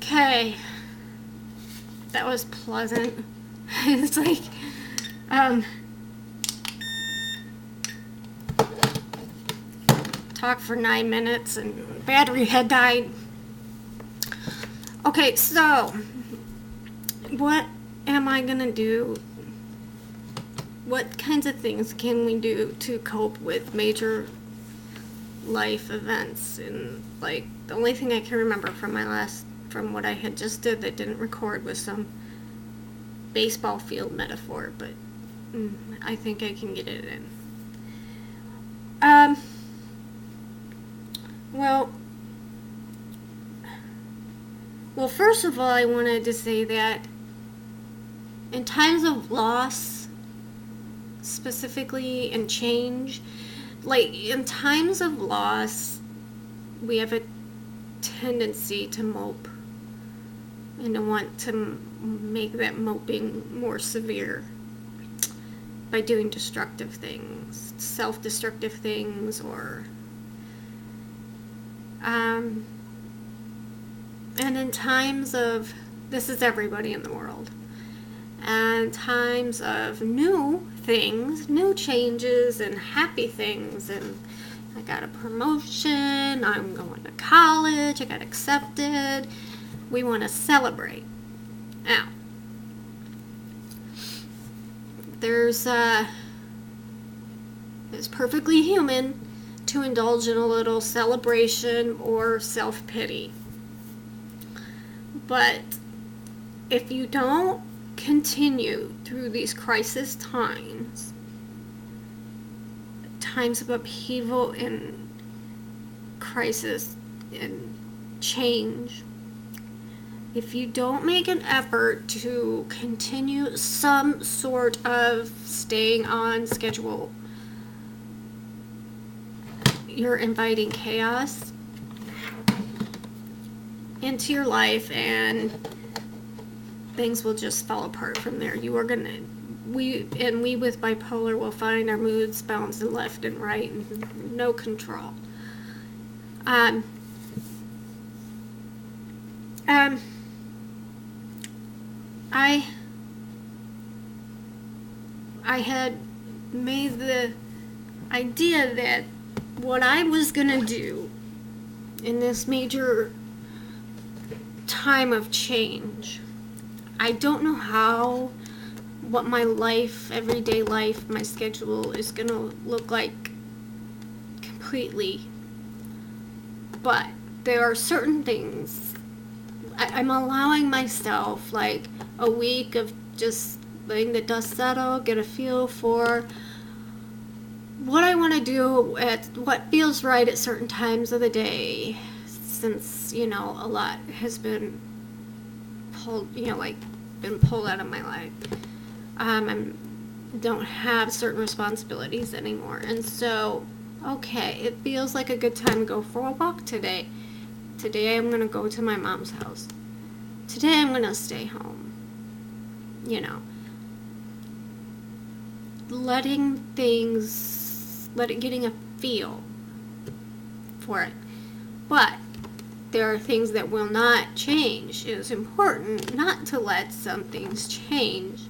Okay. That was pleasant. It's like, talk for 9 minutes and battery had died. Okay, so, what am I gonna do? What kinds of things can we do to cope with major life events? And, like, the only thing I can remember from what I had just did that didn't record was some baseball field metaphor, but I think I can get it in. Well, first of all, I wanted to say that in times of loss, specifically and change, like in times of loss, we have a tendency to mope and to want to make that moping more severe by doing destructive things, self-destructive things, or and in times of, this is everybody in the world, and times of new things, new changes and happy things, and I got a promotion, I'm going to college, I got accepted, we want to celebrate. Now, it's perfectly human to indulge in a little celebration or self-pity. But if you don't continue through these crisis times of upheaval and crisis and change, if you don't make an effort to continue some sort of staying on schedule, you're inviting chaos into your life, and things will just fall apart from there. We with bipolar will find our moods bouncing left and right and no control. I had made the idea that what I was gonna do in this major time of change, I don't know what my life, everyday life, my schedule is gonna look like completely, but there are certain things I'm allowing myself, like a week of just letting the dust settle, get a feel for what I want to do at what feels right at certain times of the day, since a lot has been pulled out of my life. I don't have certain responsibilities anymore, and so it feels like a good time to go for a walk today. Today I'm going to go to my mom's house. Today I'm going to stay home. Getting a feel for it. But there are things that will not change. It is important not to let some things change.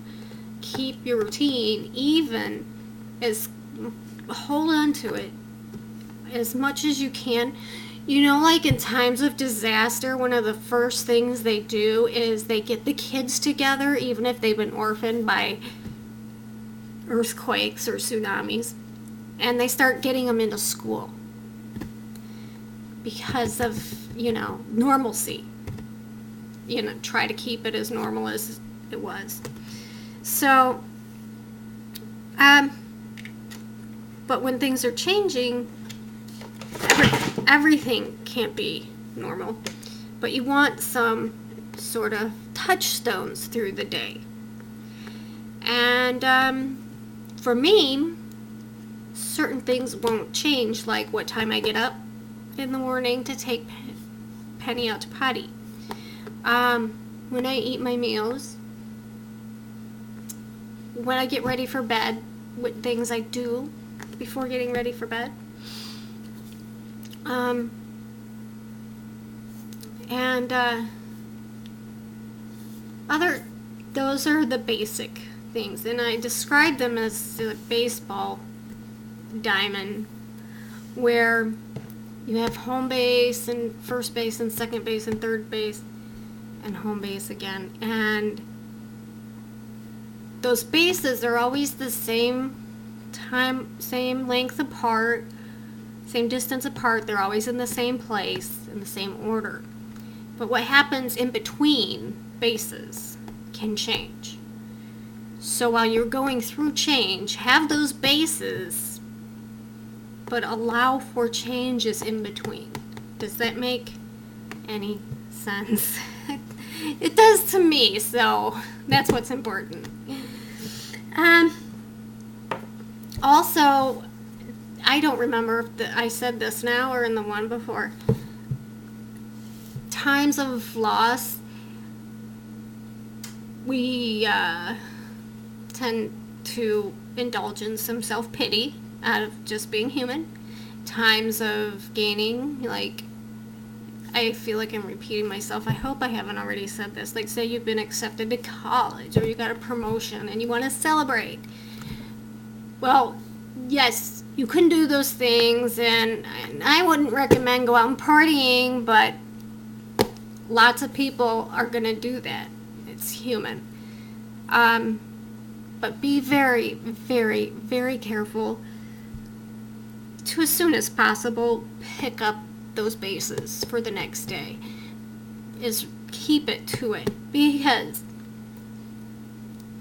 Keep your routine, hold on to it as much as you can. Like in times of disaster, one of the first things they do is they get the kids together, even if they've been orphaned by earthquakes or tsunamis, and they start getting them into school because of, normalcy. Try to keep it as normal as it was. So, but when things are changing, everything can't be normal, but you want some sort of touchstones through the day. And for me, certain things won't change, like what time I get up in the morning to take Penny out to potty, when I eat my meals, when I get ready for bed, what things I do before getting ready for bed. And other, those are the basic things, and I describe them as a baseball diamond, where you have home base and first base and second base and third base and home base again, and those bases are always the same same length apart, same distance apart. They're always in the same place, in the same order. But what happens in between bases can change. So while you're going through change, have those bases, but allow for changes in between. Does that make any sense? It does to me, so that's what's important. Also, I don't remember if I said this now or in the one before. Times of loss, we tend to indulge in some self-pity out of just being human. Times of gaining, like, I feel like I'm repeating myself. I hope I haven't already said this. Like, say you've been accepted to college or you got a promotion and you want to celebrate. Well, yes, you can do those things, and I wouldn't recommend go out and partying, but lots of people are going to do that. It's human. But be very, very, very careful to, as soon as possible, pick up those bases for the next day. Is keep it to it, because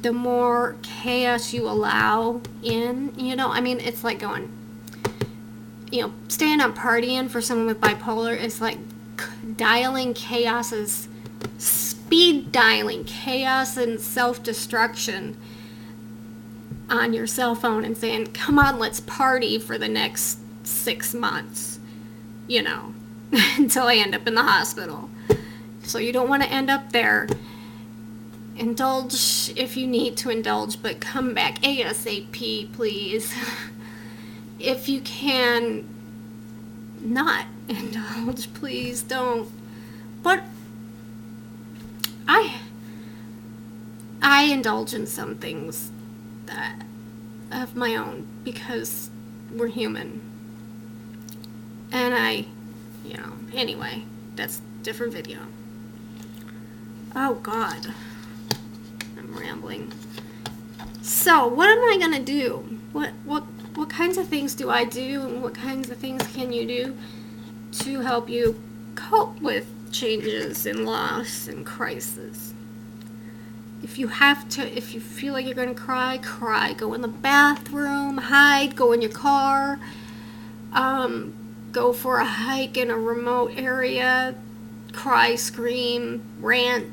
the more chaos you allow in, I mean, it's like going, staying up partying for someone with bipolar is like dialing chaos, speed dialing chaos and self-destruction on your cell phone and saying, come on, let's party for the next 6 months, until I end up in the hospital. So you don't want to end up there. Indulge if you need to indulge, but come back ASAP, please. If you can not indulge, please don't. But I indulge in some things that of my own, because we're human. And anyway, that's a different video. Oh God, I'm rambling. So what am I gonna do? What kinds of things do I do, and what kinds of things can you do to help you cope with changes and loss and crisis? If you feel like you're going to cry, cry. Go in the bathroom, hide, go in your car, go for a hike in a remote area, cry, scream, rant,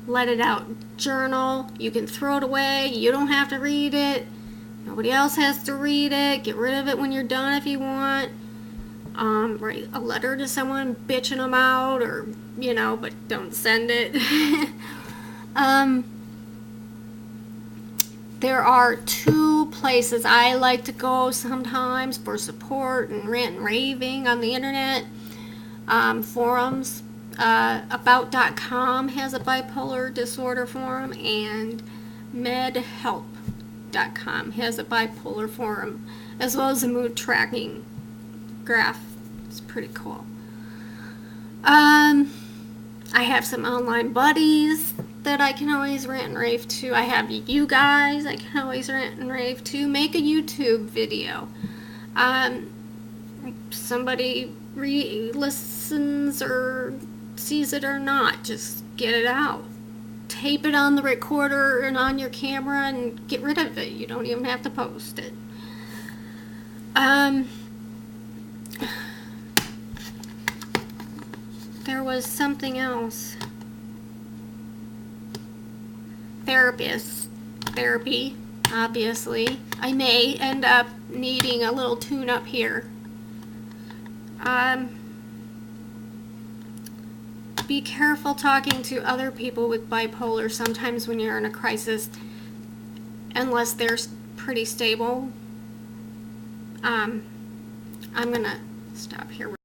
let it out, journal. You can throw it away. You don't have to read it. Nobody else has to read it. Get rid of it when you're done if you want. Write a letter to someone bitching them out, or but don't send it. There are 2 places I like to go sometimes for support and rant and raving on the internet. Forums. About.com has a bipolar disorder forum, and medhelp.com has a bipolar forum, as well as a mood tracking graph. It's pretty cool. I have some online buddies that I can always rant and rave to. I have you guys I can always rant and rave to. Make a YouTube video. Somebody listens or sees it or not, just get it out. Tape it on the recorder and on your camera and get rid of it. You don't even have to post it. There was something else. Therapy, obviously. I may end up needing a little tune-up here. Be careful talking to other people with bipolar sometimes when you're in a crisis, unless they're pretty stable. I'm gonna stop here.